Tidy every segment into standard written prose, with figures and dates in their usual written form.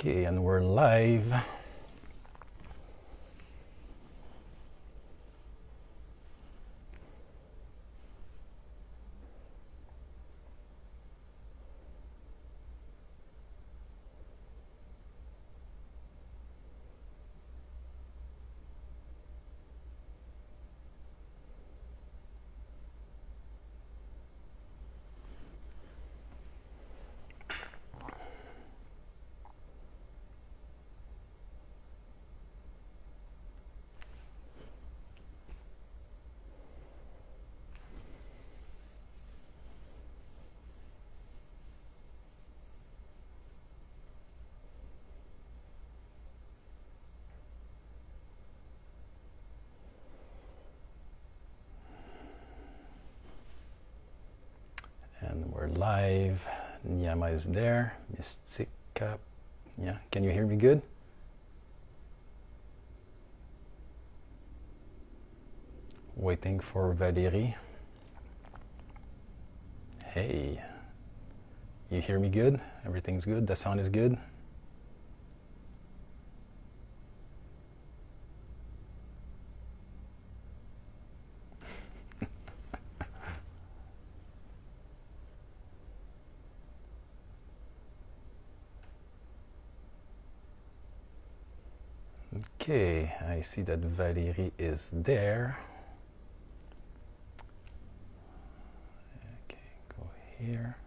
Okay, and we're live. And we're live. Nyama is there. Mystica. Yeah, can you hear me good? Waiting for Valerie. Hey, you hear me good? Everything's good? The sound is good? Okay, I see that Valerie is there. Okay, go here.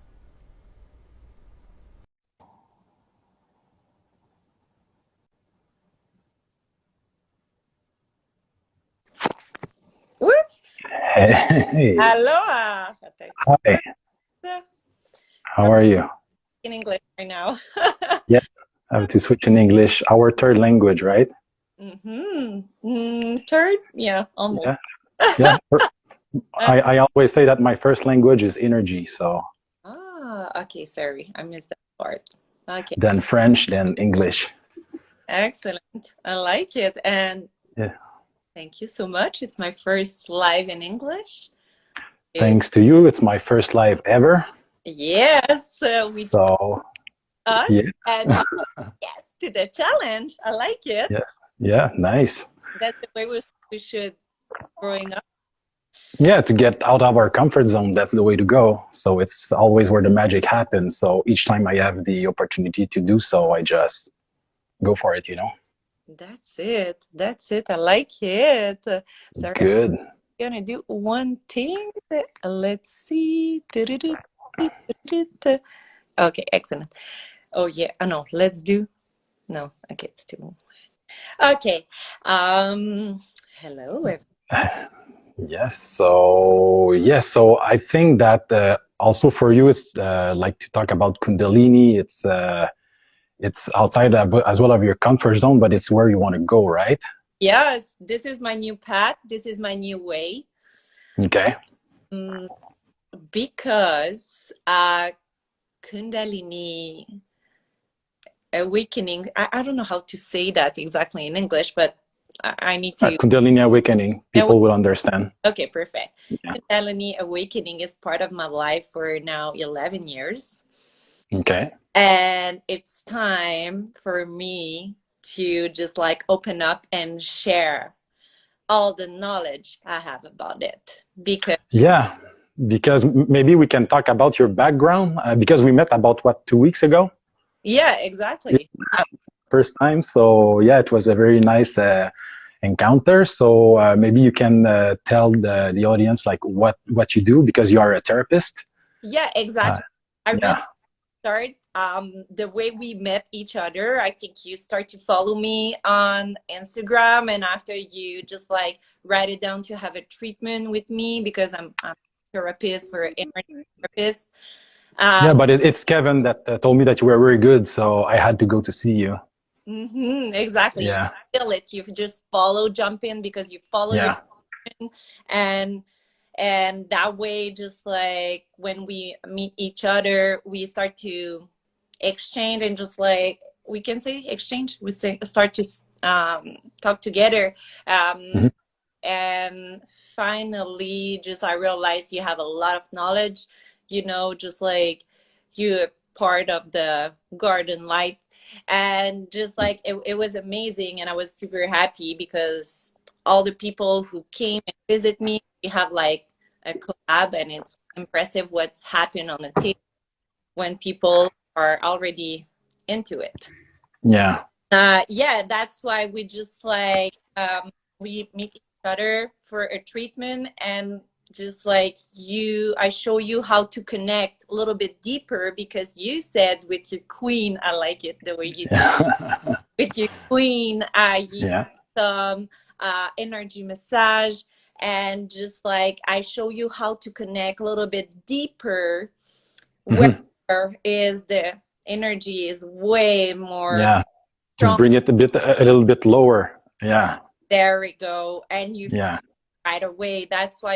Whoops. Hey, Aloha. hi, how I'm are you? in English right now. Yeah, I have to switch in English, our third language, right? Third? Yeah, almost. Yeah, yeah. Uh, I always say that my first language is energy, so okay, sorry. I missed that part. Okay, then French, then English. excellent. I like it. And Yeah, thank you so much. It's my first live in English. It, thanks to you, it's my first live ever. yes, we So, yeah, us and yes to the challenge. I like it. yes, yeah, nice. That's the way we should growing up. Yeah, to get out of our comfort zone, that's the way to go. So it's always where the magic happens. So each time I have the opportunity to do so, I just go for it, you know? That's it. That's it. I like it. Sorry, I'm Good. gonna do one thing. Let's see. Okay, excellent. Oh yeah. Oh no, let's do. No, okay, it's too. Okay. Hello. So I think that also for you, it's like to talk about Kundalini. It's outside as well of your comfort zone, but it's where you want to go, right? Yes, this is my new path. This is my new way. Okay. Mm, because Kundalini awakening. I don't know how to say that exactly in English, but I need to. Kundalini awakening, people will understand. Okay, perfect. Yeah. Kundalini awakening is part of my life for now 11 years. Okay. And it's time for me to just like open up and share all the knowledge I have about it. Because, Yeah, because maybe we can talk about your background because we met about what 2 weeks ago, yeah, exactly. first time. So yeah, it was a very nice encounter. So maybe you can tell the audience like what you do because you are a therapist. Yeah, Uh, exactly. I really yeah. start the way we met each other. I think you start to follow me on Instagram, and after you just like write it down to have a treatment with me because I'm a therapist for energy therapist. Yeah, Um, but it's Kevin that told me that you were very good, so I had to go to see you. exactly. You Yeah, feel it. You just follow, jump in because you follow your yeah, passion. And that way, just like when we meet each other, we start to exchange and just like we can say exchange. We start to talk together. hmm Um, and finally, just I realized you have a lot of knowledge. Just like you're part of the garden light. And just like it was amazing, and I was super happy because all the people who came and visit me, we have like a collab, and it's impressive what's happened on the table when people are already into it. Yeah. Yeah, that's why we just like we meet each other for a treatment, and just like I show you how to connect a little bit deeper, because you said with your queen, I like it the way you Yeah. with your queen, you Yeah. some energy massage, and just like I show you how to connect a little bit deeper where Hmm. is the energy is way more Yeah. To strong. bring it a little bit lower. Yeah. There we go. And you feel Yeah. right away. That's why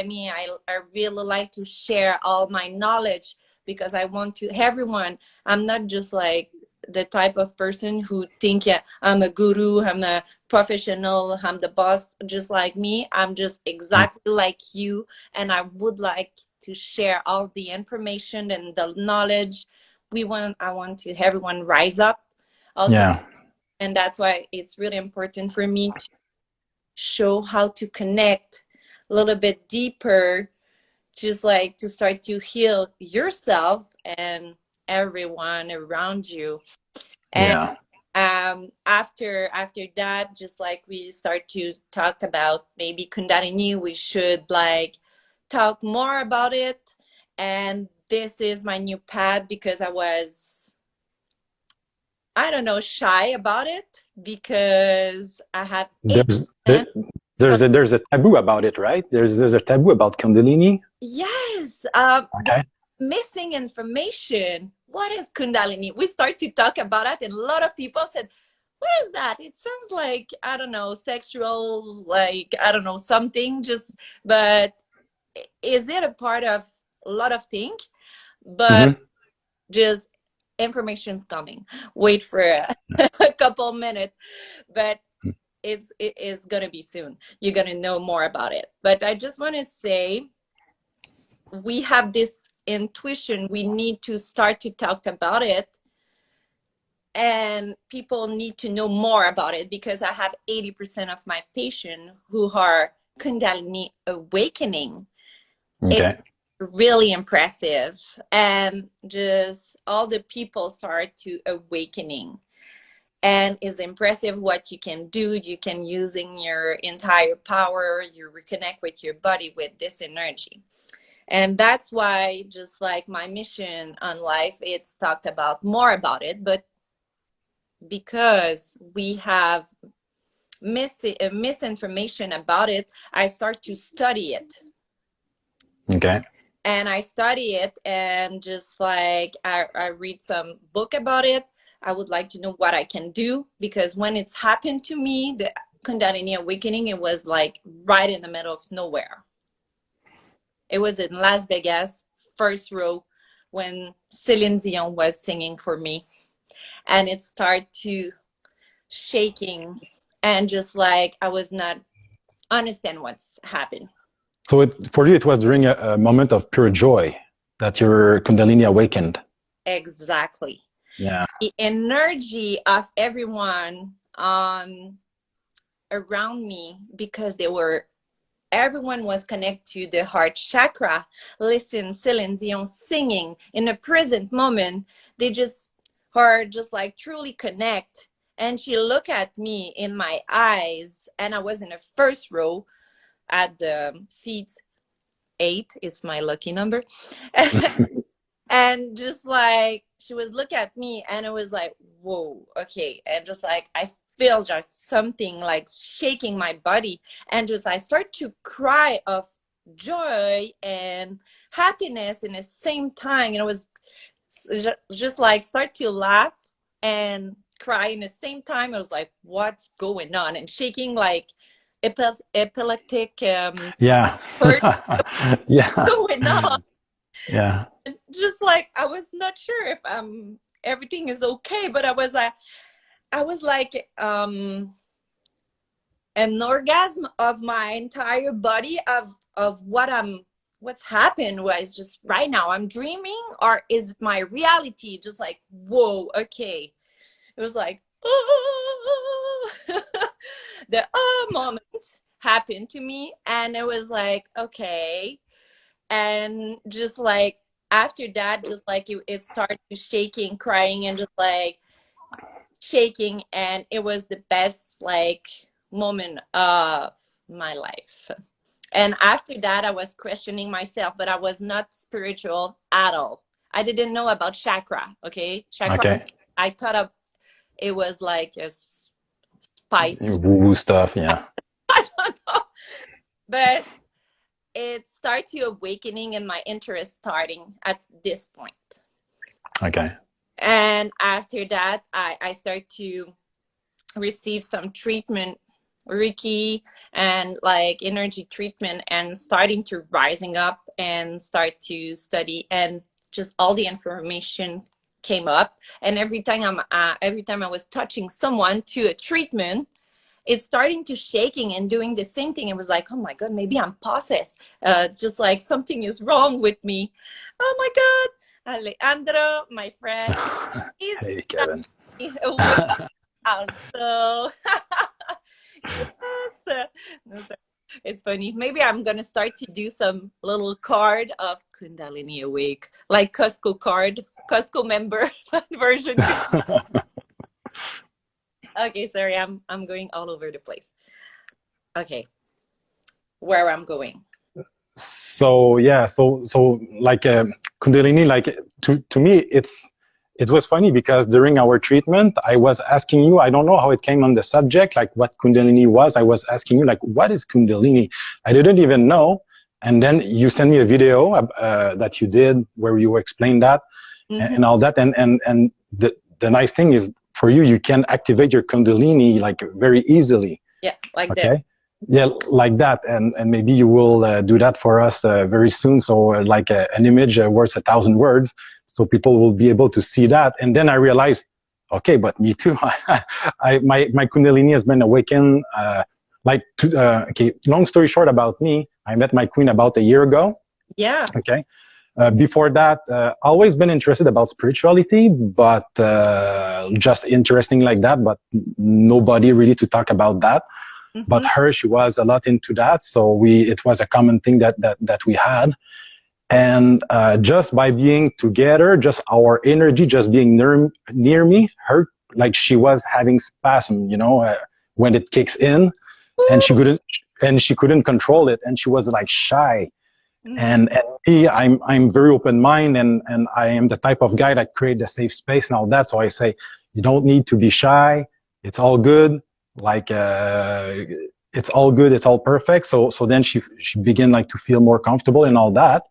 I really like to share all my knowledge, because I want to everyone. I'm not just like the type of person who think, yeah, I'm a guru, I'm a professional, I'm the boss. Just like me, I'm just Mm. exactly like you, and I would like to share all the information and the knowledge. I want to everyone rise up all together, Yeah. and that's why it's really important for me show how to connect a little bit deeper, just like to start to heal yourself and everyone around you. And Yeah. after that, just like we start to talk about maybe Kundalini, we should like talk more about it. And this is my new path, because I was, I don't know, shy about it, because I have There's 8%. there's a taboo about it, right? There's a taboo about Kundalini. Yes, the Okay. missing information. What is Kundalini? We start to talk about it, and a lot of people said, "What is that?" It sounds like, I don't know, sexual, like I don't know, something. Just, but is it a part of a lot of things? But Hmm. just information's coming. Wait for a couple minutes, but it is gonna be soon. You're gonna know more about it. But I just want to say, we have this intuition, we need to start to talk about it, and people need to know more about it, because I have 80% of my patients who are Kundalini awakening. It's Okay. really impressive, and just all the people start to awakening, and it's impressive what you can do. You can using your entire power, you reconnect with your body with this energy. And that's why, just like my mission on life, it's talked about more about it. But because we have misinformation about it, I start to study it. Okay. And I study it, and just like I read some book about it. I would like to know what I can do, because when it's happened to me, the Kundalini awakening, it was like right in the middle of nowhere. It was in Las Vegas, first row, when Celine Dion was singing for me. And it started to shaking, and just like I was not understand what's happened. So for you, it was during a moment of pure joy that your Kundalini awakened. Exactly. Yeah. The energy of everyone around me, because everyone was connected to the heart chakra. Listen, Celine Dion singing in a present moment. They just are just like truly connect. And she looked at me in my eyes, and I was in the first row at the seats 8. It's my lucky number. And just like she was looking at me, and it was like, whoa, okay. And just like I feel just something like shaking my body, and just I start to cry of joy and happiness in the same time. And it was just like start to laugh and cry in the same time. I was like, what's going on? And shaking like epileptic Yeah. hurt Yeah. going on. Yeah. Just like I was not sure if everything is okay, but I was like an orgasm of my entire body of what's happened. Was just right now I'm dreaming, or is it my reality? Just like, whoa, okay. It was like, oh, the moment happened to me, and it was like, okay. And just like after that, just like it started shaking, crying, and just like shaking, and it was the best like moment of my life. And after that, I was questioning myself, but I was not spiritual at all. I didn't know about chakra. Okay, chakra. Okay. I thought of it was like a spice. Woo stuff. Yeah. I don't know, but it started to awakening and my interest starting at this point. Okay. And after that, I started to receive some treatment, Reiki and like energy treatment, and starting to rising up and start to study, and just all the information came up. And every time I was touching someone to a treatment, it's starting to shaking and doing the same thing. It was like, oh my god, maybe I'm possessed. Just like something is wrong with me. Oh my god, Alejandro, my friend, is Hey, Kevin. away also. Yes. No, sorry. It's funny. Maybe I'm gonna start to do some little card of Kundalini Awake, like Costco card, Costco member version. Okay, sorry, I'm going all over the place. Okay, where I'm going. So yeah, so like Kundalini, like to me, it was funny because during our treatment, I was asking you, I don't know how it came on the subject, like what Kundalini was. I was asking you, like, what is Kundalini? I didn't even know. And then you sent me a video that you did where you explained that Mm-hmm. and all that. And the nice thing is for you, you can activate your Kundalini like very easily. Yeah, like that. Okay. Yeah, like that, and maybe you will do that for us very soon. So like an image worth 1,000 words, so people will be able to see that. And then I realized, okay, but me too. My Kundalini has been awakened. Okay, long story short about me, I met my queen about a year ago. Yeah. Okay. Before that, always been interested about spirituality, but just interesting like that, but nobody really to talk about that. But Mm-hmm. her, she was a lot into that, so it was a common thing that we had. And just by being together, just our energy, just being near me, her, like she was having spasm, when it kicks in, and she couldn't control it, and she was like shy. Mm-hmm. And me, I'm very open minded, and I am the type of guy that create a safe space and all that. So I say, you don't need to be shy. It's all good. Like it's all good. It's all perfect. So then she began like to feel more comfortable and all that.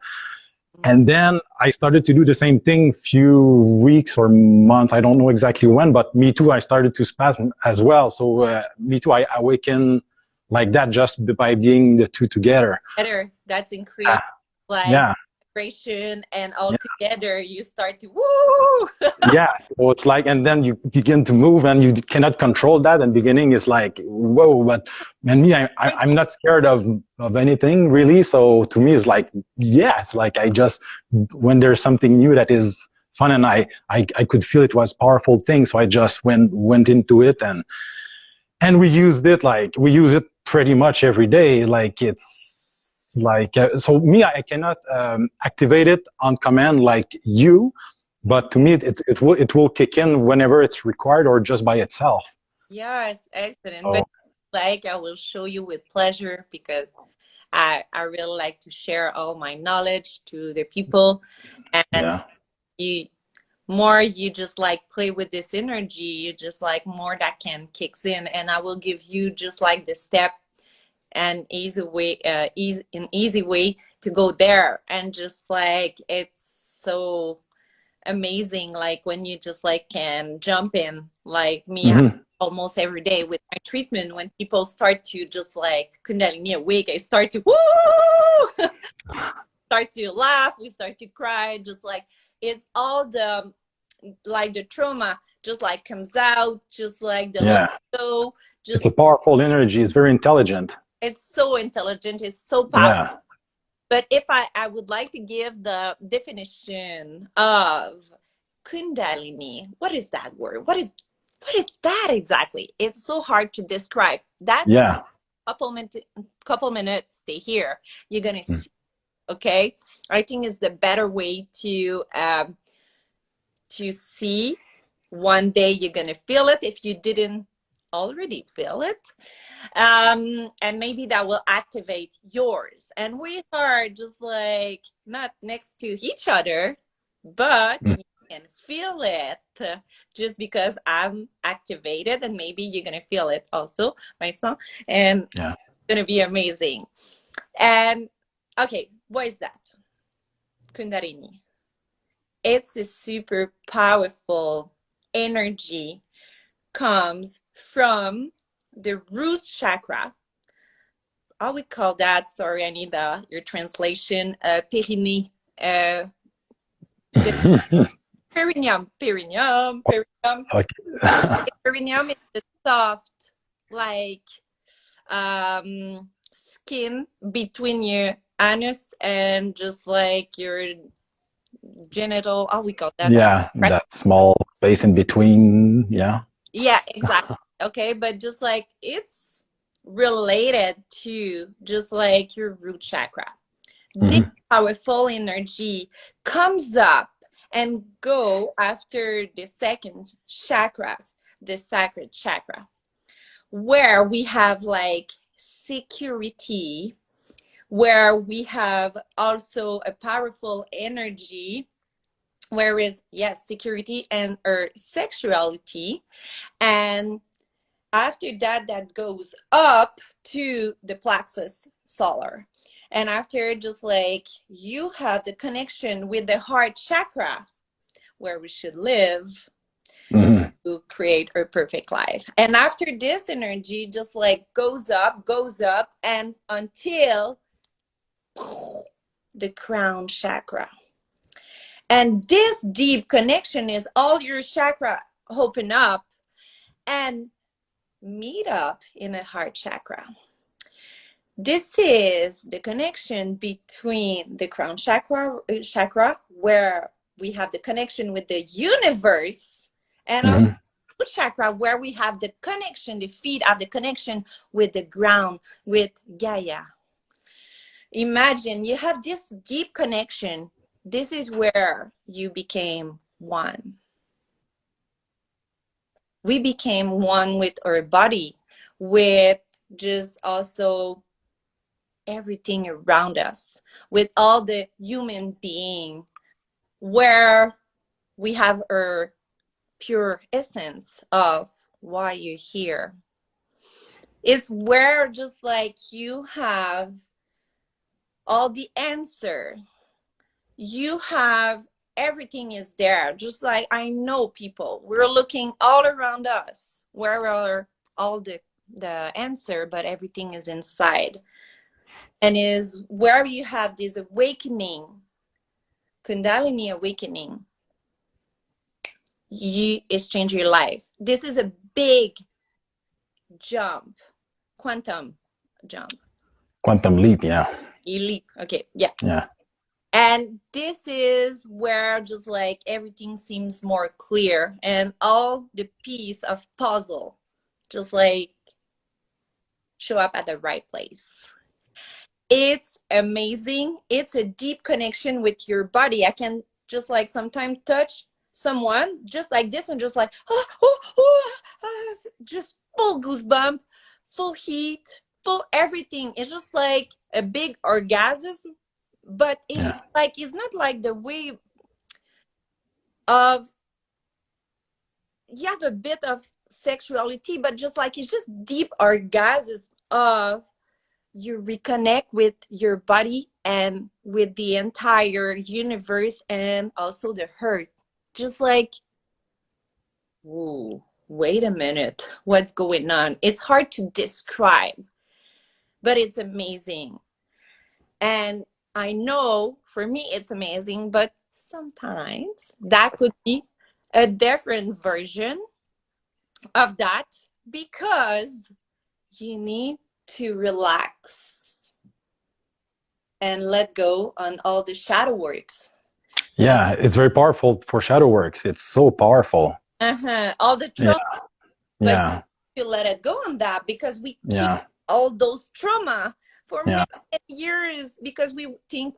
And then I started to do the same thing few weeks or months. I don't know exactly when, but me too. I started to spasm as well. So me too. I awaken like that just by being the two together. Better. That's increased like Yeah. vibration, and all together you start to woo. Yeah, so it's like, and then you begin to move, and you cannot control that. And beginning is like, whoa, but man, me, I'm not scared of anything really. So to me, it's like, yeah, it's like I just when there's something new that is fun, and I could feel it was powerful thing, so I just went into it, and we use it pretty much every day. Like it's like so me, I cannot activate it on command like you. But to me, it will kick in whenever it's required or just by itself. Yes, excellent. But Oh like I will show you with pleasure, because I really like to share all my knowledge to the people. And yeah, you more you just like play with this energy, you just like more that can kicks in, and I will give you just like the step and easy way to go there. And just like it's so amazing, like when you just like can jump in, like me, hmm almost every day with my treatment. When people start to just like Kundalini awake, I start to woo, start to laugh, we start to cry, just like it's all the like the trauma just like comes out, just like the let yeah. go, It's a just powerful energy. It's very intelligent. it's so intelligent, it's so powerful. Yeah. But if I would like to give the definition of Kundalini, what is that word? What is What is that exactly? It's so hard to describe. That's Yeah. couple minutes stay here. You're gonna Mm. see. Okay, I think is the better way to see. One day you're gonna feel it if you didn't already feel it, and maybe that will activate yours. And we are just like not next to each other, but Mm. you can feel it just because I'm activated, and maybe you're gonna feel it also, myself, and it's Yeah. gonna be amazing. And okay, what is that? Kundalini. It's a super powerful energy, comes from the root chakra. How we call that? Sorry, I need your translation. Périnée. The perineum. Okay. Perineum is the soft, like skin between your anus and just like your genital. How we call that? Yeah, Right? that small space in between. Yeah. Yeah, exactly. Okay, but just like it's related to just like your root chakra. This Hmm. powerful energy comes up and go after the second chakras, the sacred chakra, where we have like security, where we have also a powerful energy, whereas yes, security and or sexuality. And after that, that goes up to the plexus solar. And after, just like you have the connection with the heart chakra, where we should live Hmm. to create our perfect life. And after this energy just like goes up, and until the crown chakra. And this deep connection is all your chakra open up and meet up in a heart chakra. This is the connection between the crown chakra, where we have the connection with the universe, and also Hmm. the chakra, where we have the connection, the feet have the connection with the ground, with Gaia. Imagine you have this deep connection. This is where you became one. We became one with our body, with just also everything around us, with all the human being, where we have our pure essence of why you're here. It's where just like you have all the answer. You have everything is there. Just like I know people, we're looking all around us. Where are all the answer, but everything is inside. And is where you have this awakening, Kundalini awakening, you exchange your life. This is a big jump, quantum jump. Quantum leap. Yeah. Elite. Okay, yeah. Yeah. And this is where just like everything seems more clear, and all the piece of puzzle just like show up at the right place. It's amazing. It's a deep connection with your body. I can just like sometimes touch someone just like this and just like just full goosebump, full heat, full everything. It's just like a big orgasm, but it's Yeah. like it's not like the way of you have a bit of sexuality, but just like it's just deep orgasm of you reconnect with your body and with the entire universe and also the earth. Just like, whoa, wait a minute, what's going on? It's hard to describe, but it's amazing. And I know for me it's amazing, but sometimes that could be a different version of that, because you need to relax and let go on all the shadow works. Yeah. It's very powerful for shadow works. It's so powerful. All the Yeah. trauma. But Yeah. you let it go on that because we keep Yeah. all those trauma for Yeah. many years because we think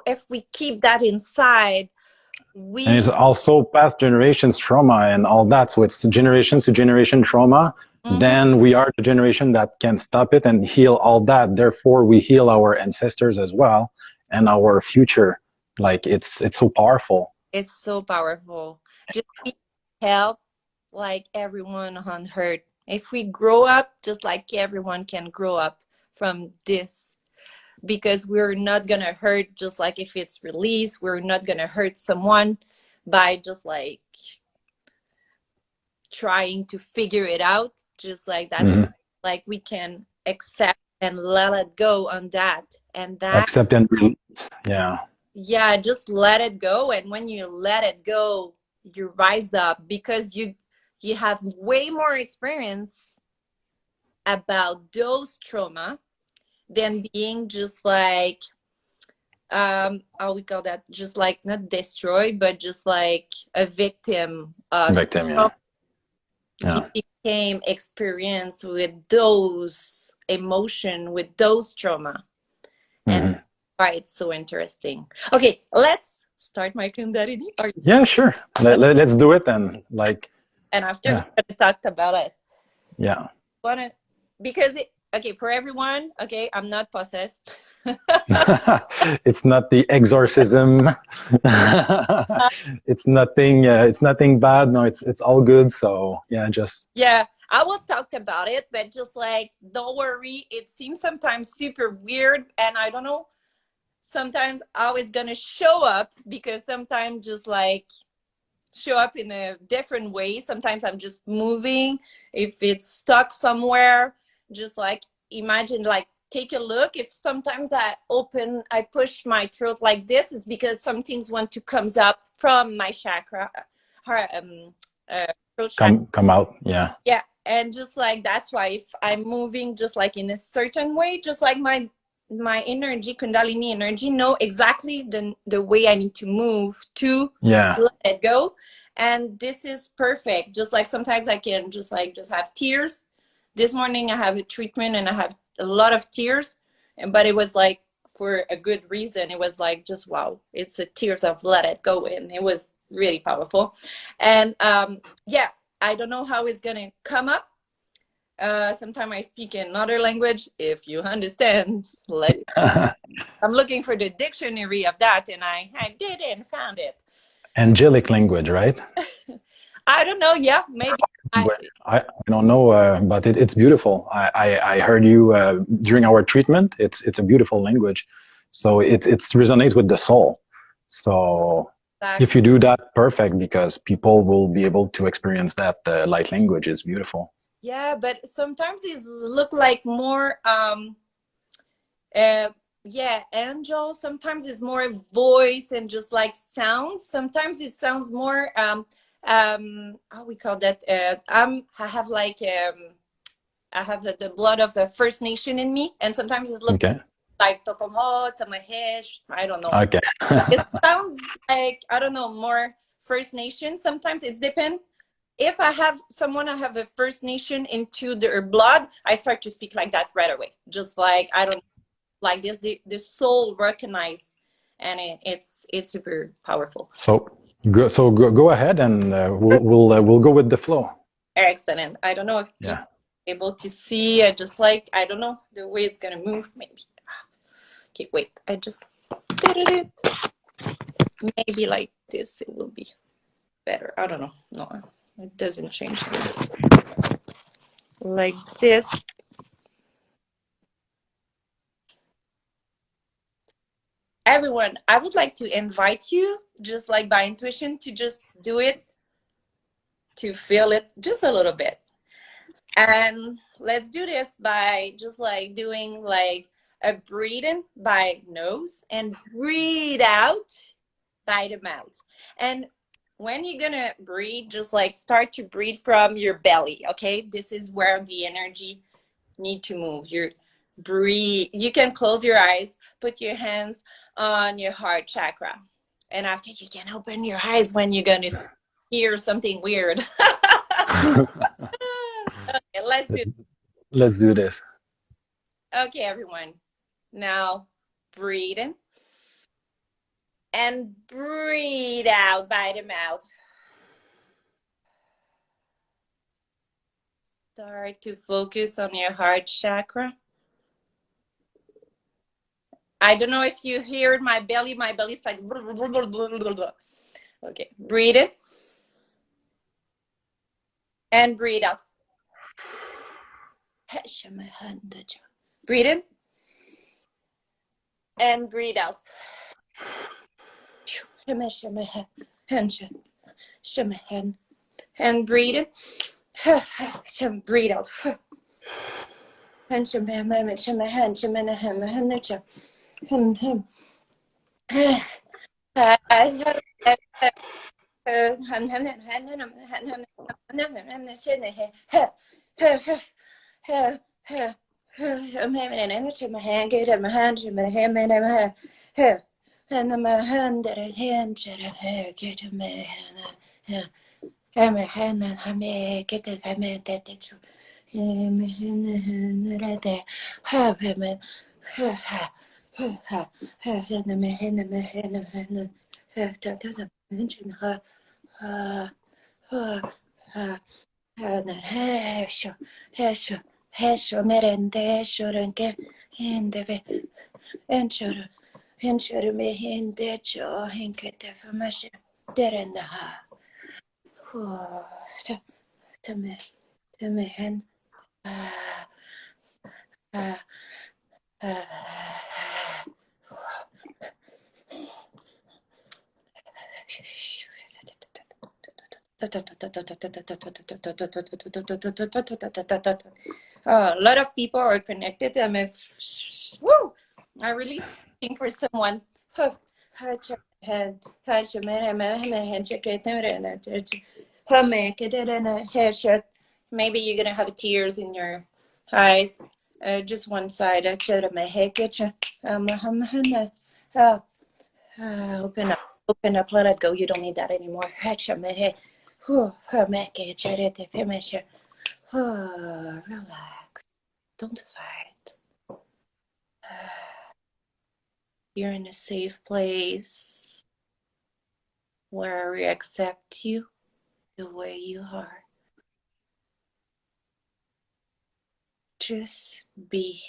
if we keep that inside, And we it's also past generations trauma and all that. So it's generations to generation trauma. Mhm. Then we are the generation that can stop it and heal all that. Therefore, we heal our ancestors as well and our future. Like it's so powerful. It's so powerful. Just we help like everyone on earth. If we grow up, just like everyone can grow up from this, because we're not gonna hurt. Just like if it's released, we're not gonna hurt someone by just like trying to figure it out. Just like that's Mm-hmm. like we can accept and let it go on that, and that, Accept and release. Yeah. yeah, just let it go. And when you let it go, you rise up because you have way more experience about those trauma than being just like how we call that, just like not destroyed but just like a victim of Victim. Yeah. trauma. You Yeah. became experienced with those emotion, with those trauma. And Mm-hmm. why it's so interesting. Okay, let's start my Kundalini. Yeah, sure. Let's do it and like, And after we're yeah. gonna talk about it. Yeah. Wanna because okay, for everyone, okay, I'm not possessed. It's not the exorcism. It's nothing. It's nothing bad. No, it's all good. So yeah, just Yeah, I will talk about it, but just like don't worry, it seems sometimes super weird and I don't know sometimes how it's gonna show up because sometimes just like show up in a different way. Sometimes I'm just moving. If it's stuck somewhere, just like imagine, like take a look. If sometimes I push my throat like this, is because some things want to comes up from my chakra, her throat chakra. come out. Yeah. Yeah, and just like that's why if I'm moving just like in a certain way, just like my energy, Kundalini energy, know exactly the way I need to move to Yeah. let it go. And this is perfect. Just like sometimes I can just have tears. This morning I have a treatment and I have a lot of tears, but it was like for a good reason. It was like just wow, it's a tears of let it go, and it was really powerful. And yeah, I don't know how it's gonna come up. Sometimes I speak in another language. If you understand, like I'm looking for the dictionary of that, and I didn't found it. Angelic language, right? I don't know. Yeah, maybe. I Language. I don't know, but it's beautiful. I heard you during our treatment. It's a beautiful language. So it's resonate with the soul. So if exactly. you do that, perfect, because people will be able to experience that light language is beautiful. Yeah, but sometimes it look like more uh yeah, angel. Sometimes it's more voice and just like sounds. Sometimes it sounds more how we call that I have like I have the blood of a First Nation in me, and sometimes it looks Okay. like Tokomho, Tamahesh, I don't know. Okay. It sounds like I don't know, more First Nation. Sometimes it's depend. If I have someone I have a First Nation into their blood, I start to speak like that right away. Just like I don't like this, the soul recognize, and it's super powerful. So go ahead and we'll go with the flow. Excellent. I don't know if people Yeah. are able to see. I just like I don't know the way it's gonna move. Maybe. Okay, wait. I just did it. Maybe like this, it will be better. I don't know. No, it doesn't change. Like this. Everyone, I would like to invite you, just like by intuition, to just do it, to feel it just a little bit. And let's do this by just like doing like a breathing by nose and breathe out by the mouth. And when you're gonna breathe, just like start to breathe from your belly. Okay, this is where the energy need to move. You breathe. You can close your eyes, put your hands on your heart chakra, and after you can open your eyes when you're gonna hear something weird. let's do Let's do this. Okay, everyone. Now breathe in and breathe out by the mouth. Start to focus on your heart chakra. I don't know if you hear my belly. My belly's like blah, blah, blah, blah, blah, blah. Okay, breathe in and breathe out. Breathe in and breathe out. And breathe in. Breathe out. A lot of people are connected. Woo! I really think for someone. Maybe you're gonna have tears in your eyes. Just one side. Open up. Open up. Let it go. You don't need that anymore. Relax. Don't fight. You're in a safe place where we accept you the way you are. Just be.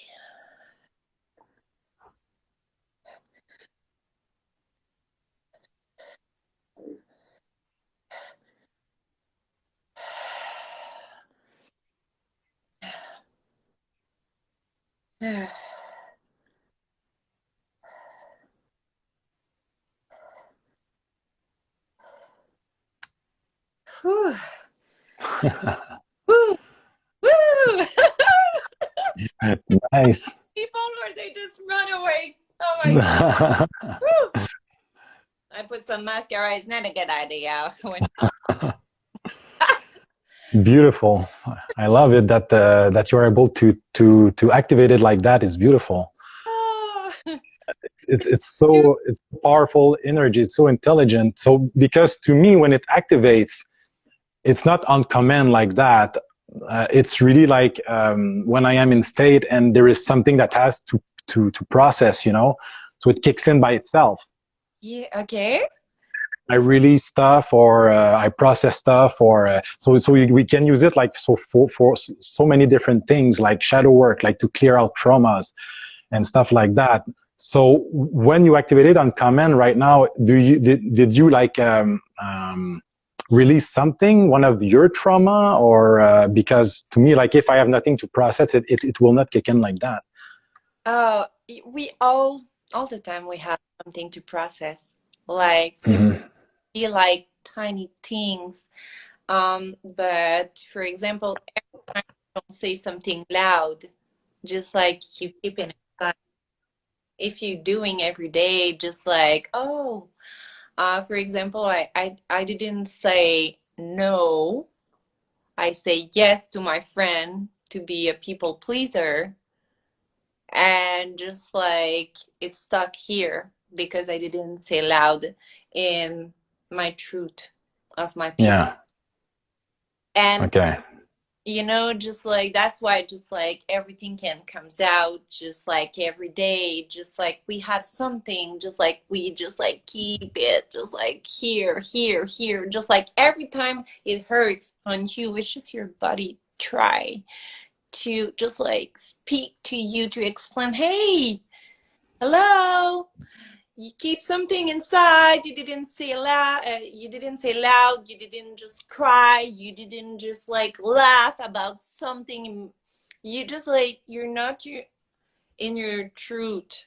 Whew. Woo. Woo. Nice. People, or they just run away. Oh my God. Woo. I put some mascara. It's not a good idea. Beautiful. I love it that that you're able to activate it like that. It's beautiful. Oh. It's powerful energy. It's so intelligent. So because to me, when it activates, it's not on command like that. It's really like when I am in state and there is something that has to process, you know. So it kicks in by itself. Yeah. Okay. I release stuff or I process stuff or so we can use it like so for so many different things like shadow work, like to clear out traumas and stuff like that. So when you activate it on command right now, did you like release something, one of your trauma, or because to me, like if I have nothing to process, it will not kick in like that. We all the time we have something to process, like Mm-hmm. be like tiny things. But for example, every time you don't say something loud, just like you keep it inside. If you're doing every day, just like, oh, for example, I didn't say no. I say yes to my friend to be a people pleaser, and just like it's stuck here because I didn't say loud in my truth of my people. Yeah. And Okay. you know, just like that's why just like everything can comes out just like every day, just like we have something, just like we just like keep it just like here, just like every time it hurts on you, it's just your body try to just like speak to you to explain, hey, hello, you keep something inside, you didn't say loud, you didn't just cry, you didn't just like laugh about something, you just like you're not in your truth,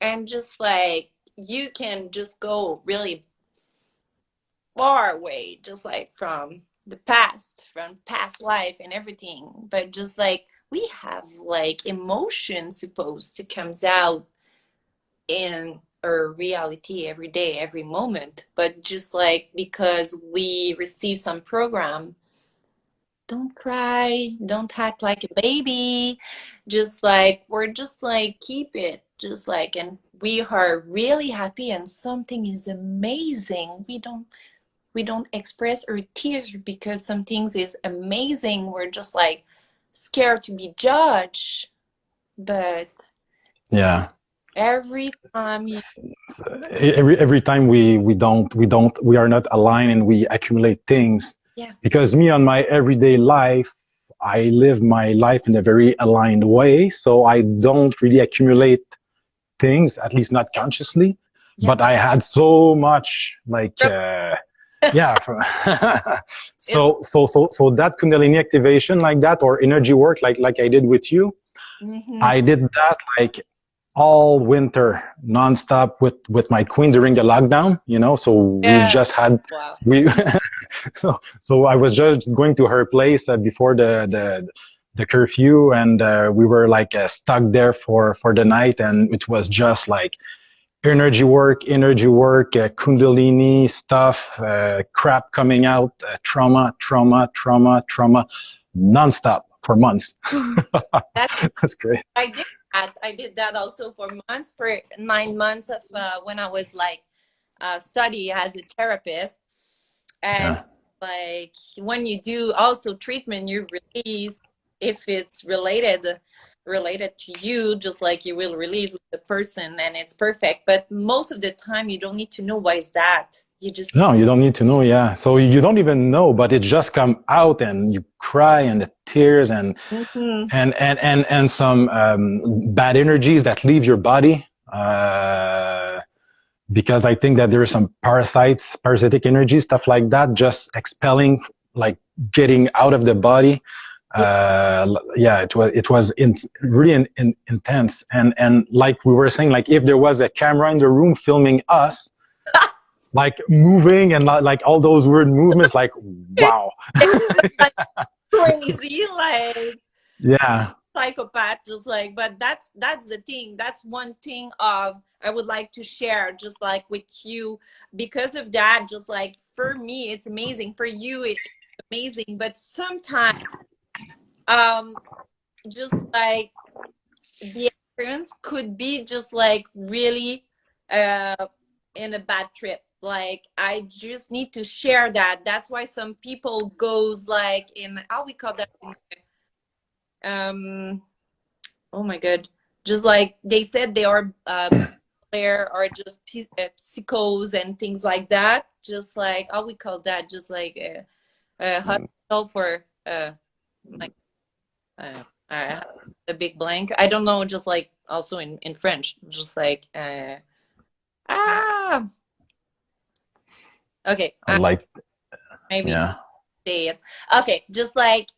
and just like you can just go really far away, just like from the past, from past life and everything, but just like we have like emotions supposed to comes out in our reality every day, every moment. But just like because we receive some program, don't cry, don't act like a baby, just like we're just like keep it, just like, and we are really happy and something is amazing. We don't express our tears because some things is amazing. We're just like scared to be judged. But Yeah. every time you, Every time we are not aligned and we accumulate things, yeah, because me on my everyday life, I live my life in a very aligned way, so I don't really accumulate things, at least not yeah, consciously. yeah. But I had so much like yeah. It's, So that Kundalini activation like that, or energy work like I did with you, mm-hmm. I did that like all winter nonstop with my queen during the lockdown, you know. So we Yeah. just had Wow. we so I was just going to her place before the curfew, and we were like stuck there for the night, and it was just like energy work, Kundalini stuff, crap coming out, trauma, nonstop for months. That That's great. I did that. I did that also for months, for 9 months of when I was like study as a therapist. And Yeah. like when you do also treatment, you release if it's related to you, just like you will release with the person, and it's perfect. But most of the time, you don't need to know why is that. You just No, you don't need to know. Yeah. So you don't even know, but it just come out and you cry and the tears Mhm. and some bad energies that leave your body. Because I think that there are some parasitic energy, stuff like that, just expelling, like getting out of the body. Yeah. Yeah, it was really intense, and like we were saying, like if there was a camera in the room filming us, like moving and like all those weird movements, like wow. It's just like crazy, like Yeah, psychopath, just like. But that's the thing, that's one thing of I would like to share just like with you, because of that, just like for me it's amazing, for you it's amazing, but sometimes um just like the experience could be just like really uh in a bad trip. Like I just need to share that. That's why some people goes like in, how we call that in, um oh my god, just like they said they are there are just psychos and things like that, just like how we call that, just like a hospital for like I have a big blank, I don't know, just like also in French, just like ah okay, like maybe yeah, say it. Okay, just like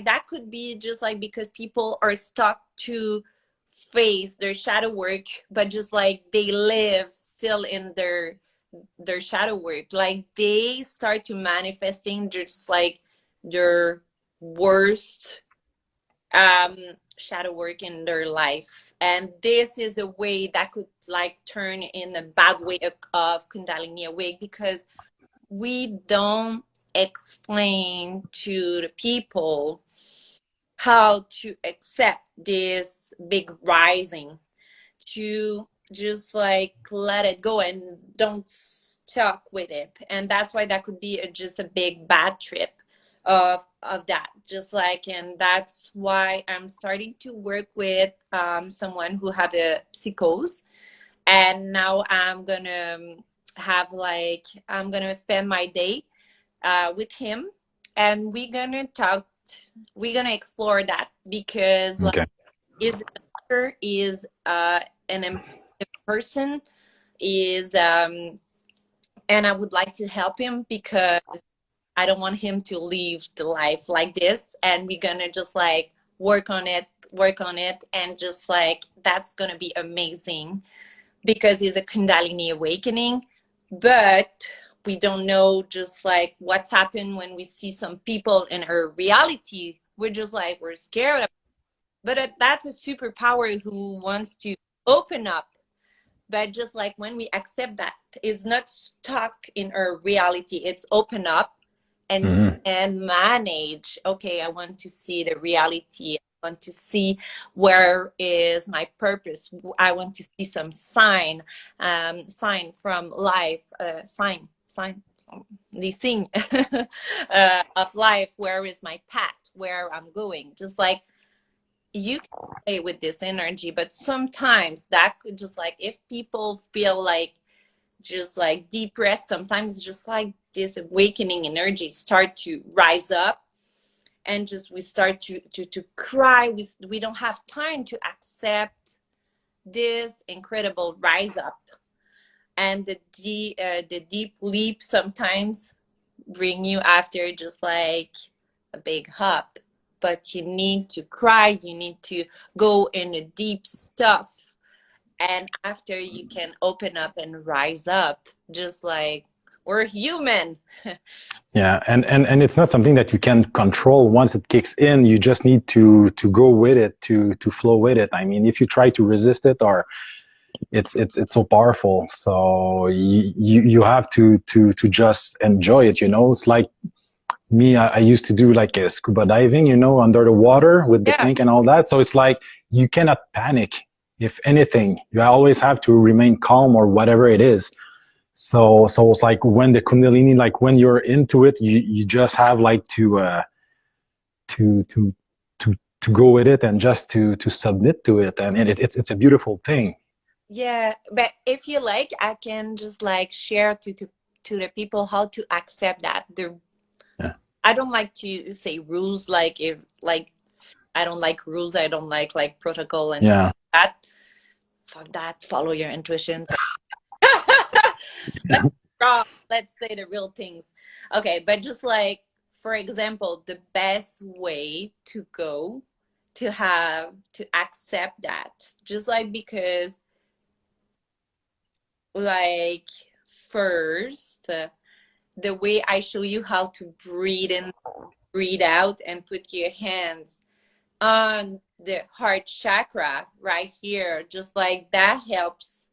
that could be just like because people are stuck to face their shadow work, but just like they live still in their shadow work, like they start to manifesting just like their worst um shadow work in their life, and this is the way that could like turn in a bad way of Kundalini awake, because we don't explain to the people how to accept this big rising, to just like let it go and don't stuck with it. And that's why that could be just a big bad trip. of that, just like, and that's why I'm starting to work with someone who have a psychose, and now I'm gonna have like, I'm gonna spend my day with him, and we're gonna talk, we're gonna explore that, because like, Okay. is an important person, is and I would like to help him, because I don't want him to live the life like this, and we're gonna just like work on it, and just like, that's gonna be amazing, because it's a Kundalini awakening. But we don't know just like what's happened when we see some people in our reality. We're just like, we're scared. But that's a superpower who wants to open up. But just like, when we accept that, it's not stuck in our reality, it's open up, and Mm-hmm. and manage. Okay, I want to see the reality, I want to see where is my purpose, I want to see some sign from life, sign the thing of life, where is my path, where I'm going, just like, you can play with this energy. But sometimes that could just like, if people feel like just like depressed, sometimes just like this awakening energy start to rise up, and just we start to cry. We don't have time to accept this incredible rise up, and the deep leap sometimes bring you after just like a big hop. But you need to cry, you need to go in the deep stuff, and after you can open up and rise up, just like, we're human. Yeah, and it's not something that you can control. Once it kicks in, you just need to go with it, to flow with it. I mean, if you try to resist it, or it's so powerful. So you have to just enjoy it. It's like me. I used to do like a scuba diving, under the water with the Yeah, tank and all that. So it's like you cannot panic. If anything, you always have to remain calm or whatever it is. So it's like when the Kundalini, like when you're into it, you just have like to to to go with it, and just to submit to it, and it's a beautiful thing. yeah. But if you like, I can just like share to the people how to accept that. Yeah, I don't like to say rules, like, if like, I don't like rules, I don't like protocol and yeah, that. Fuck that. Follow your intuitions. yeah. Let's say the real things. Okay, but just like, for example, the best way to go, to have to accept that, just like, because like, first, the way I show you how to breathe in, breathe out, and put your hands on the heart chakra right here, just like that helps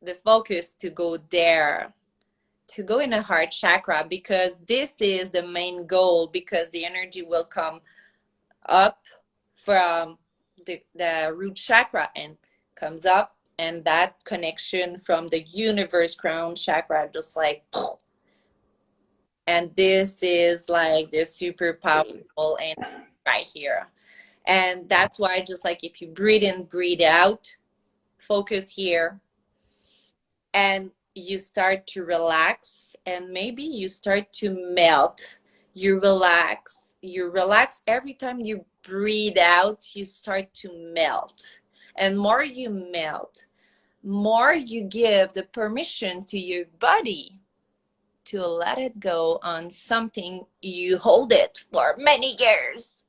the focus to go there, to go in the heart chakra, because this is the main goal, because the energy will come up from the root chakra and comes up, and that connection from the universe crown chakra, just like, and this is like the super powerful and right here. And that's why, just like, if you breathe in, breathe out, focus here, and you start to relax, and maybe you start to melt. You relax every time you breathe out, you start to melt. And more you melt, more you give the permission to your body to let it go on something you hold it for many years.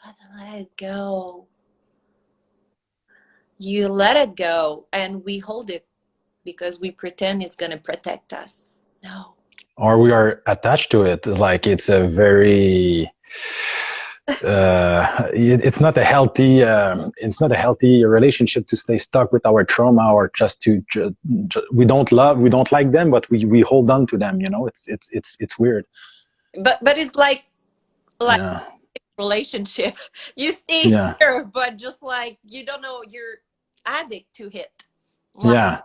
But let it go. You let it go, and we hold it because we pretend it's going to protect us. No. Or we are attached to it. Like it's a very it's not a healthy relationship to stay stuck with our trauma, or just we don't like them, but we hold on to them. It's weird. But it's like Yeah, relationship. You stay yeah, here, but just like, you don't know, you're addict to it. Like, yeah.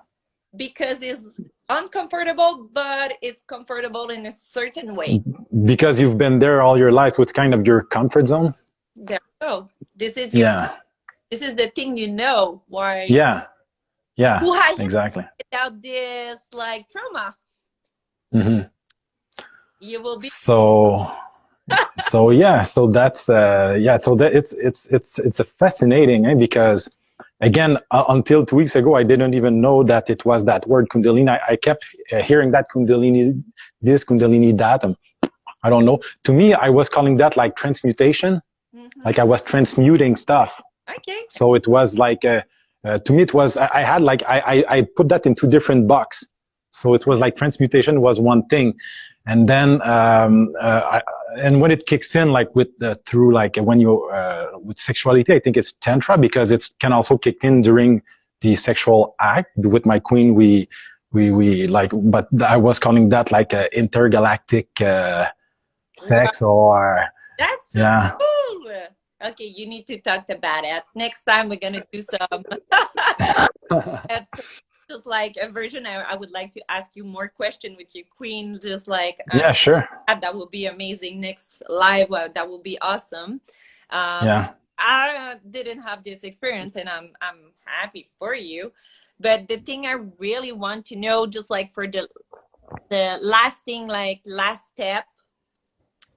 because it's uncomfortable, but it's comfortable in a certain way. because you've been there all your life, so it's kind of your comfort zone. There you go. This is your, Yeah. this is the thing, you know, why, Yeah. Yeah. why Exactly. without this like trauma, Mm-hmm. you will be. So yeah, so that's yeah, so that it's a fascinating, because again, until 2 weeks ago, I didn't even know that it was that word Kundalini. I kept hearing that Kundalini this, Kundalini that, and I don't know. To me, I was calling that like transmutation, like I was transmuting stuff. Okay. So it was like to me, it was I had like I put that in two different boxes. So it was like transmutation was one thing, and then and when it kicks in, like with through like when you with sexuality, I think it's tantra, because it can also kick in during the sexual act. With my queen, we like, but I was calling that like intergalactic sex, or That's so yeah. cool. Okay, you need to talk about it. Next time we're gonna do some just like a version. I would like to ask you more questions with your queen, just like Yeah, sure. that would be amazing. Next live, that would be awesome. Yeah. I didn't have this experience, and I'm happy for you. But the thing I really want to know, just like for the last thing, like last step,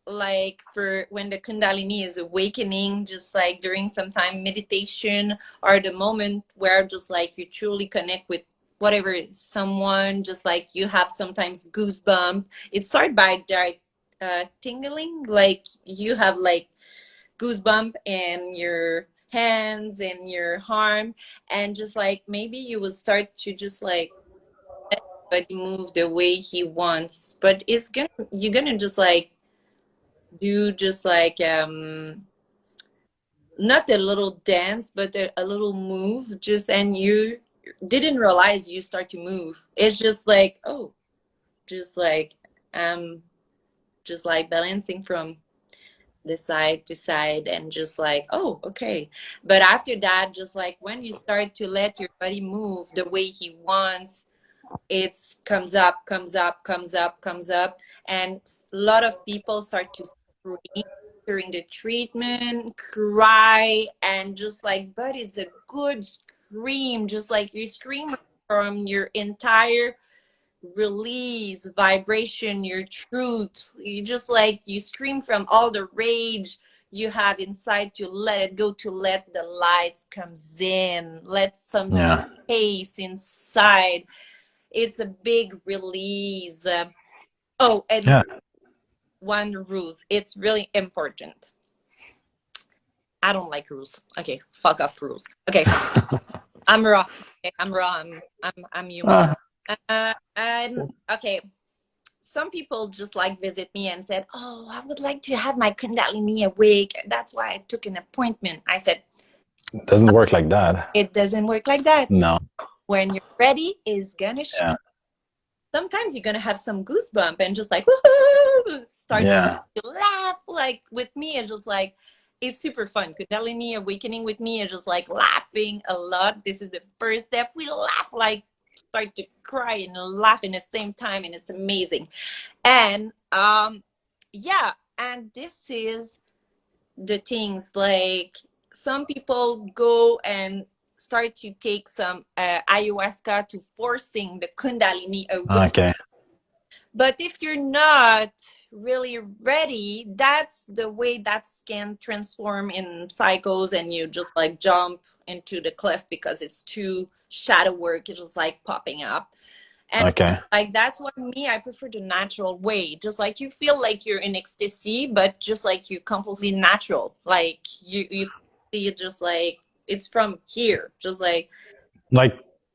like for when the Kundalini is awakening, just like during some time meditation, or the moment where just like you truly connect with whatever someone, just like you have sometimes goosebumps. It starts by like tingling, like you have like goosebump in your hands and your arm, and just like maybe you will start to just like let everybody move the way he wants, but it's gonna, you're gonna just like do just like not a little dance, but a little move, just, and you didn't realize you start to move. It's just like, oh, just like just like balancing from the side to side, and just like, oh, okay. But after that, just like when you start to let your body move the way he wants, it comes up, comes up, comes up, comes up. And a lot of people start to scream during the treatment, cry, and just like, but it's a good scream, just like you scream from your entire release, vibration, your truth. You just like, you scream from all the rage you have inside, to let it go, to let the lights comes in, let some Yeah. space inside. It's a big release. Oh, and Yeah. one rules. It's really important. I don't like rules. Okay, fuck off rules. Okay, I'm raw. Okay, I'm raw. I'm human. And okay, some people just like visit me and said, "Oh, I would like to have my Kundalini awake. That's why I took an appointment." I said, It doesn't work like that. "It doesn't work like that. No. When you're ready, it's gonna show." Yeah. Sometimes you're gonna have some goosebump and just like, woohoo, start Yeah. to laugh. Like with me, it's just like, it's super fun. Kundalini awakening with me is just like laughing a lot. This is the first step. We laugh, like start to cry and laugh in the same time, and it's amazing. And yeah, and this is the things, like some people go and start to take some ayahuasca to forcing the Kundalini away. Okay. But if you're not really ready, that's the way that can transform in cycles, and you just like jump into the cliff because it's too shadow work. It's just like popping up. And Okay. like, that's what me, I prefer the natural way. Just like you feel like you're in ecstasy, but just like you completely natural. Like you just like, it's from here. Just like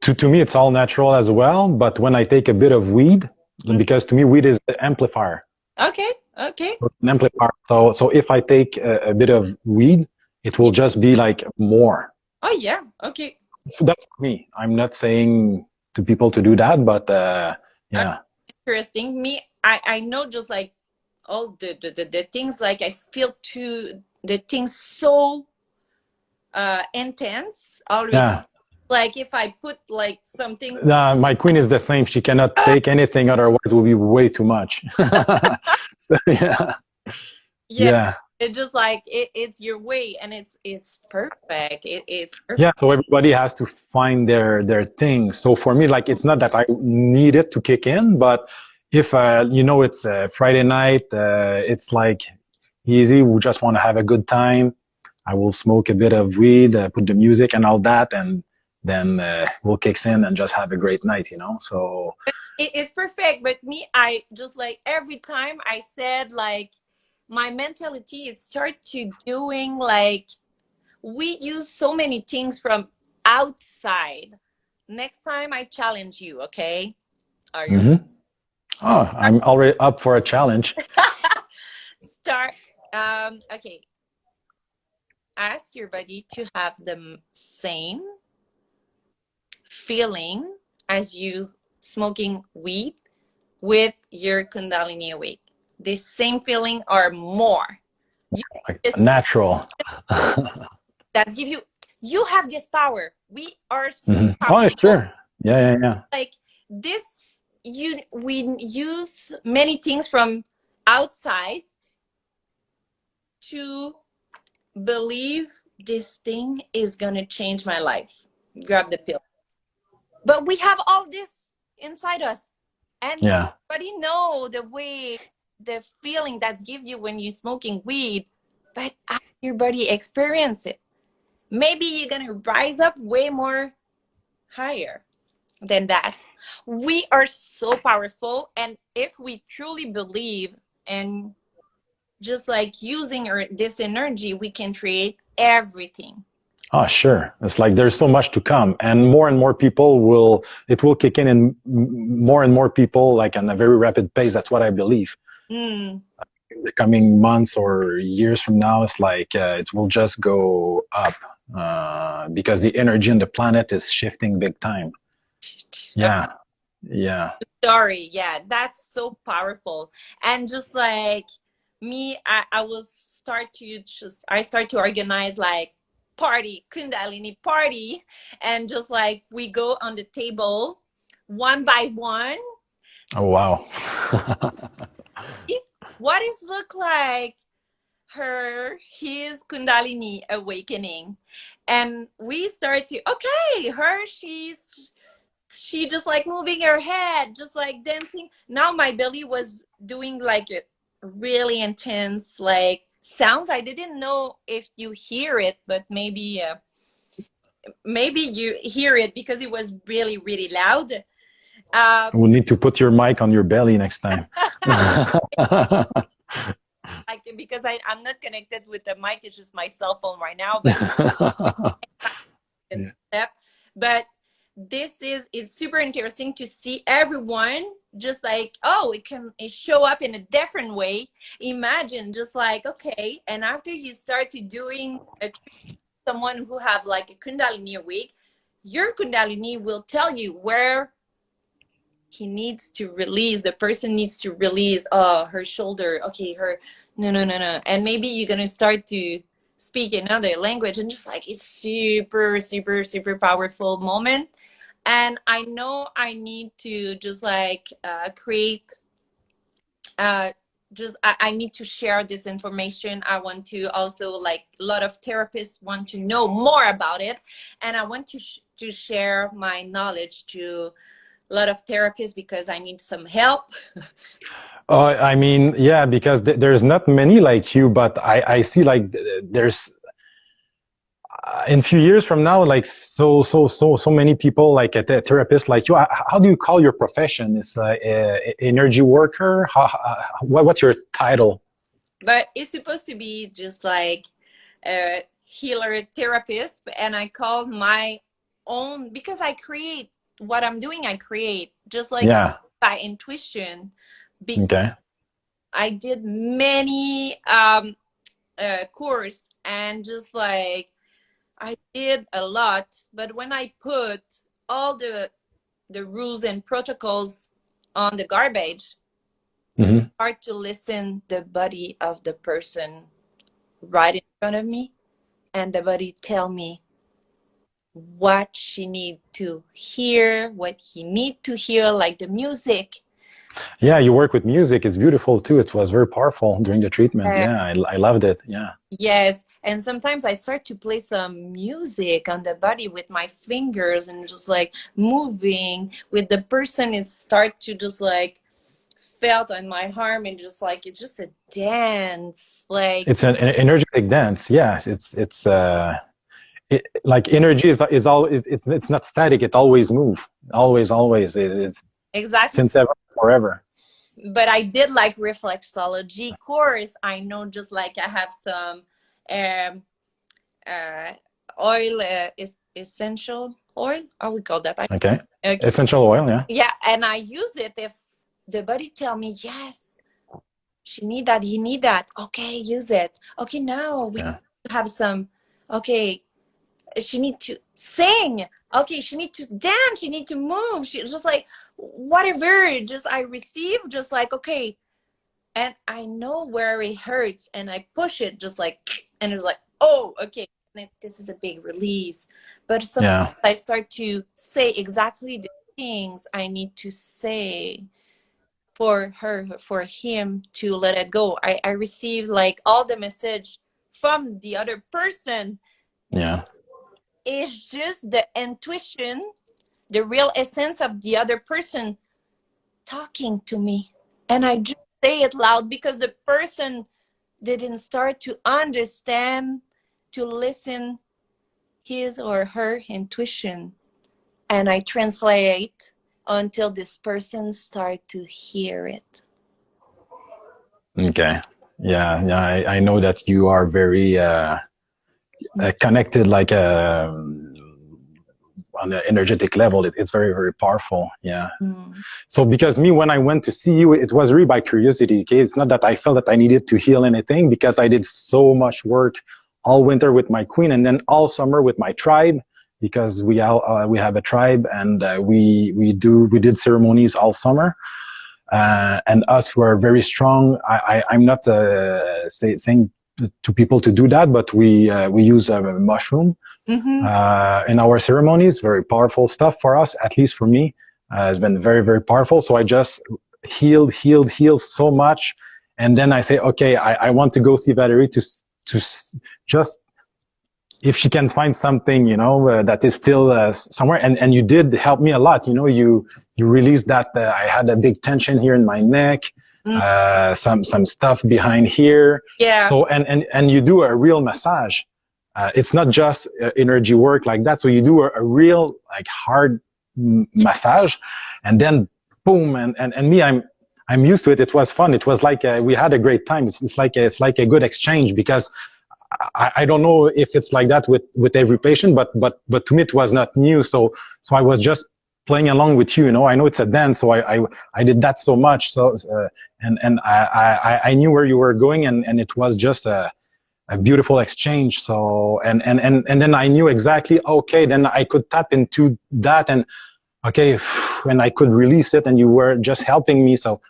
To me, it's all natural as well. But when I take a bit of weed, because to me, weed is the amplifier. Okay. An amplifier. So if I take a bit of weed, it will just be like more. Oh yeah. Okay. So that's me. I'm not saying to people to do that, but yeah. Interesting. Me, I know just like all the things, like I feel too the things so intense already. Yeah. Like if I put like something. My queen is the same. She cannot take anything, otherwise it will be way too much. So, yeah. Yeah, Yeah. it's just like it's your way, and it's perfect. It's Yeah. perfect. So everybody has to find their thing. So for me, like it's not that I need it to kick in, but if it's a Friday night, it's like easy. We just want to have a good time. I will smoke a bit of weed, put the music and all that, and then we'll kick in and just have a great night, you know? So, It's perfect. But me, I just like every time I said like my mentality, it start to doing like we use so many things from outside. Next time I challenge you, okay? Are you hmm oh, I'm already up for a challenge. start? Okay. Ask your body to have the same feeling as you smoking weed with your Kundalini awake. The same feeling or more. You Like just natural. that give you you have this power. We are so Oh, powerful. sure. Yeah, yeah, yeah. Like this, you we use many things from outside to believe this thing is gonna change my life. Grab the pill. But we have all this inside us, and Yeah. nobody know the way, the feeling that's give you when you smoking weed, but your body experience it. Maybe you're gonna rise up way more higher than that. We are so powerful, and if we truly believe and just like using this energy, we can create everything. Oh, sure. It's like there's so much to come, and more people it will kick in, more and more people, like on a very rapid pace. That's what I believe. Mm. In the coming months or years from now, it's like it will just go up because the energy on the planet is shifting big time. Yeah, yeah. Story, yeah, that's so powerful. And just like me, I will start to organize like party, Kundalini party, and just like we go on the table one by one. Oh, wow. What is look like his Kundalini awakening, and we start to okay, she just like moving her head, just like dancing. Now my belly was doing like a really intense like sounds. I didn't know if you hear it, but maybe you hear it because it was really really loud. Uh, We need to put your mic on your belly next time. like because I'm not connected with the mic, it's just my cell phone right now, but Yeah. step. But it's super interesting to see everyone just like, oh, it show up in a different way. Imagine just like, okay, and after you start to doing someone who have like a Kundalini awake, your Kundalini will tell you where he needs to release, the person needs to release her shoulder, okay, her no no no no, and maybe you're gonna start to speak another language, and just like it's super super super powerful moment. And I know I need to just like create just I need to share this information. I want to also, like a lot of therapists want to know more about it, and I want to share my knowledge to a lot of therapists because I need some help. I mean, yeah, because there's not many like you, but I see like there's in a few years from now, like so many people like a therapist like you. How do you call your profession? Is energy worker? What's your title? But it's supposed to be just like a healer therapist, and I call my own because I create what I'm doing. I create just like Yeah. by intuition. Okay. I did many course, and just like I did a lot, but when I put all the rules and protocols on the garbage, hmm start to listen the body of the person right in front of me, and the body tell me what she need to hear, what he need to hear, like the music. Yeah, you work with music. It's beautiful too. It was very powerful during the treatment. Uh, Yeah, I loved it. Yeah. yes, and sometimes I start to play some music on the body with my fingers and just like moving with the person. It start to just like felt on my arm and just like it's just a dance. Like It's an energetic dance. Yes, like energy is all it's not static. It always move. Always. It's exactly. since ever, forever. But I did like reflexology course. I know just like I have some um uh oil is essential oil. How we call that? Okay. Okay. Essential oil. Yeah. Yeah, and I use it if the body tell me yes, she need that, he need that. Okay, use it. Okay, now we Yeah. have some. Okay, she need to sing. Okay, she need to dance. She need to move. She just like whatever. Just I receive. Just like okay, and I know where it hurts, and I push it just like, and it's like oh okay, this is a big release. But sometimes Yeah. I start to say exactly the things I need to say for her, for him to let it go. I received like all the message from the other person. Yeah. It's just the intuition, the real essence of the other person talking to me. And I just say it loud because the person didn't start to understand, to listen his or her intuition. And I translate until this person start to hear it. Okay. Yeah. I know that you are very connected, like on an energetic level. It's very powerful. Yeah. Mm. So because me, when I went to see you, it was really by curiosity. Okay, it's not that I felt that I needed to heal anything because I did so much work all winter with my queen and then all summer with my tribe because we have a tribe and we did ceremonies all summer. And us who are very strong, I'm not saying to people to do that, but we use a mushroom Mm-hmm. in our ceremonies. Very powerful stuff for us, at least for me. It's been very powerful. So I just healed so much, and then I say, okay, I want to go see Valerie to just if she can find something, that is still somewhere. And you did help me a lot. You released that. I had a big tension here in my neck, Mm. some stuff behind here. Yeah. So and you do a real massage. It's not just energy work like that. So you do a real like hard massage, and then boom, and me, I'm used to it. It was fun. It was like we had a great time. It's like a good exchange because I don't know if it's like that with every patient, but to me it was not new. So I was just playing along with you. I know it's a dance, so I did that so much. So and I knew where you were going, and it was just a beautiful exchange. So and then I knew exactly, okay, then I could tap into that, and okay, and I could release it, and you were just helping me. So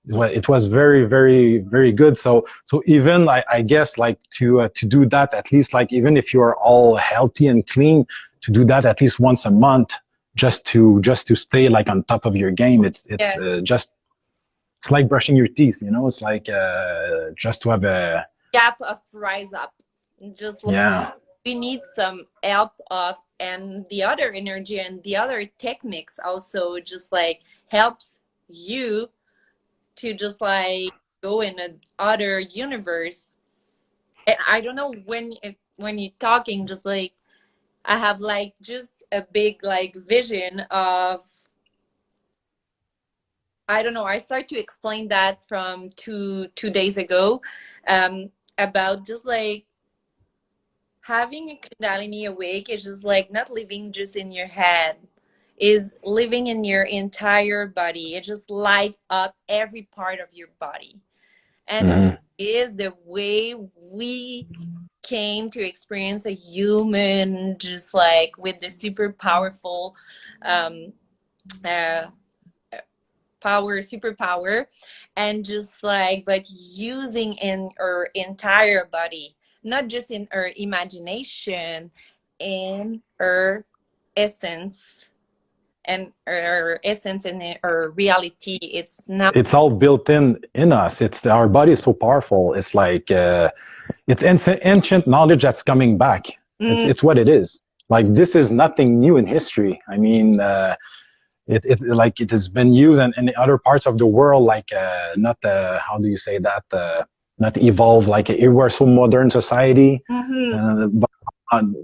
well, it was very good. So even I guess like to do that at least, like even if you are all healthy and clean, to do that at least once a month, just to stay like on top of your game. It's Yeah. just it's like brushing your teeth. It's like just to have a Gap of rise up. Just like yeah we need some help of and the other energy and the other techniques also just like helps you to just like go in another universe. And I don't know when you're talking, just like I have like just a big like vision of I don't know. I start to explain that from two days ago, about just like having a Kundalini awake is just like not living just in your head, is living in your entire body. It just light up every part of your body, and mm-hmm. it is the way we came to experience a human, just like with the super powerful um, uh, superpower, and just like but using in our entire body, not just in our imagination, in our essence, and our essence and our reality. It's not. It's all built in us. It's our body is so powerful. It's like it's ancient knowledge that's coming back. It's what it is. Like this is nothing new in history. I mean, it's like it has been used in other parts of the world, like not how do you say that? Not evolve. Like we're so modern society, but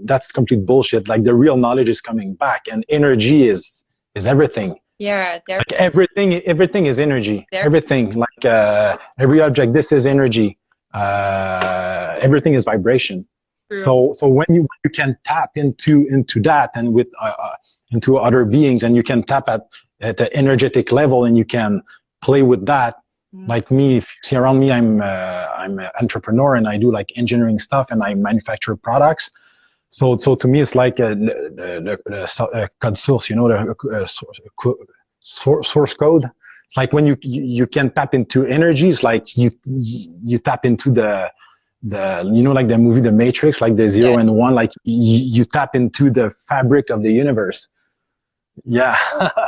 that's complete bullshit. Like the real knowledge is coming back, and energy is everything. Yeah, like everything is energy. Everything, like every object, this is energy. Everything is vibration. True. So when you can tap into that, and with into other beings, and you can tap at the energetic level, and you can play with that. Like me, if you see around me, I'm an entrepreneur, and I do like engineering stuff, and I manufacture products. So to me, it's like the code source, you know, the source code. It's like when you can tap into energies, like you tap into the you know, like the movie The Matrix, like the 0 and 1, like you tap into the fabric of the universe. Yeah,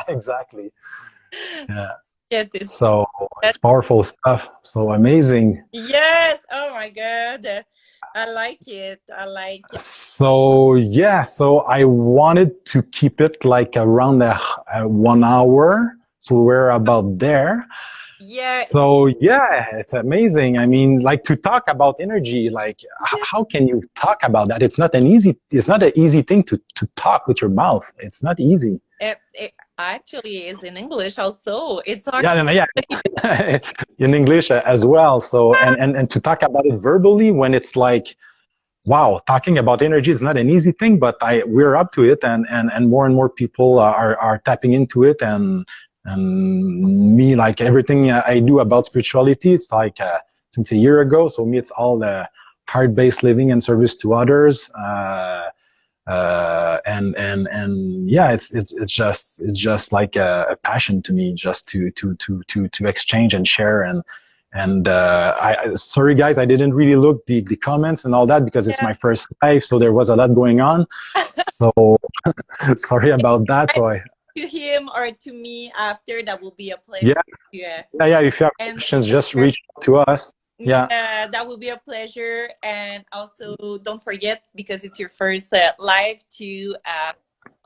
exactly. Yeah. Yes, so it's powerful stuff. So amazing. Yes. Oh my God. I like it. I like it. So yeah, so I wanted to keep it like around 1 hour. So we're about there. Yeah. So yeah, it's amazing. I mean, like to talk about energy, like how can you talk about that? It's not an easy thing to talk with your mouth. It's not easy. It actually is in English also. It's hard. Yeah, in English as well. So and to talk about it verbally, when it's like, wow, talking about energy is not an easy thing, but we're up to it, and more people are tapping into it, and me, like everything I do about spirituality, it's like since a year ago. So me, it's all the heart-based living and service to others. And yeah, it's just like a passion to me, just to exchange and share. And sorry guys, I didn't really look the comments and all that, because it's my first live, so there was a lot going on. So sorry about that. So to him or to me after, that will be a pleasure. Yeah. If you have questions, just reach out to us. Yeah, that will be a pleasure. And also, don't forget, because it's your first live, to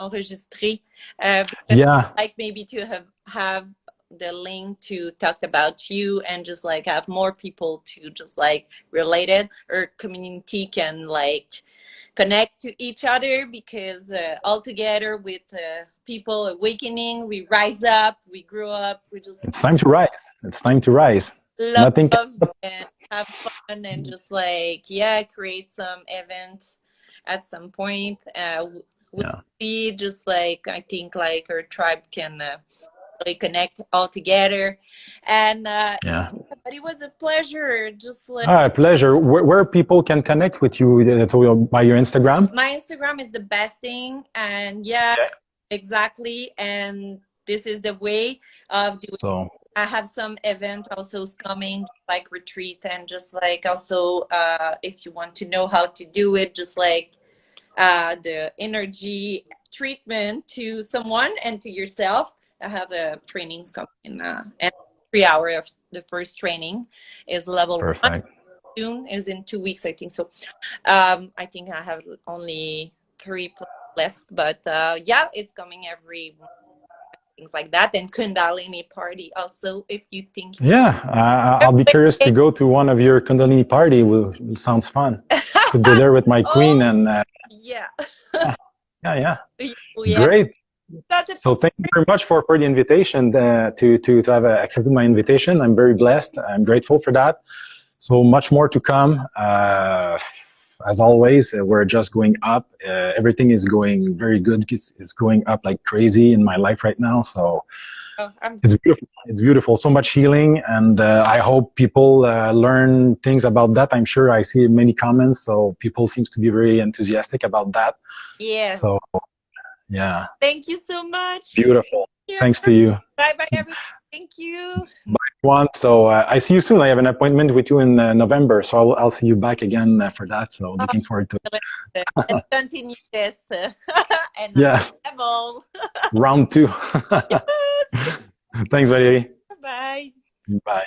enregistrer. Like maybe to have the link to talk about you, and just like have more people to just like relate it, or community can like connect to each other, because all together with people awakening, we rise up, we grow up, we just. It's time to rise. It's time to rise. Love and have fun, and just like create some event at some point. We'll see, just like I think like our tribe can really connect all together, and but it was a pleasure. Just like pleasure. Where people can connect with you, by your Instagram? My Instagram is the best thing, and exactly, and this is the way of doing. So I have some event also coming, like retreat, and just like also if you want to know how to do it, just like the energy treatment to someone and to yourself. I have trainings coming in, and 3 hours of the first training is level 1. Soon is in 2 weeks, I think. So I think I have only 3 left, but it's coming every things like that. And Kundalini party also, if you think. I'll be curious to go to one of your Kundalini party. It sounds fun. Could be there with my queen and yeah. Great. So thank you very much for the invitation, to have accepted my invitation. I'm very blessed. I'm grateful for that. So much more to come. As always, we're just going up. Everything is going very good. It's going up like crazy in my life right now. So it's beautiful. It's beautiful. So much healing, and I hope people learn things about that. I'm sure I see many comments, so people seems to be very enthusiastic about that. Yeah. So yeah. Thank you so much. Beautiful. Thanks to you. Bye bye everybody. Thank you. One. So I see you soon. I have an appointment with you in November, so I'll see you back again for that. So looking forward to it. Let's continue this. And Yes, level. round 2. Yes. Thanks, Valerie. Bye. Bye.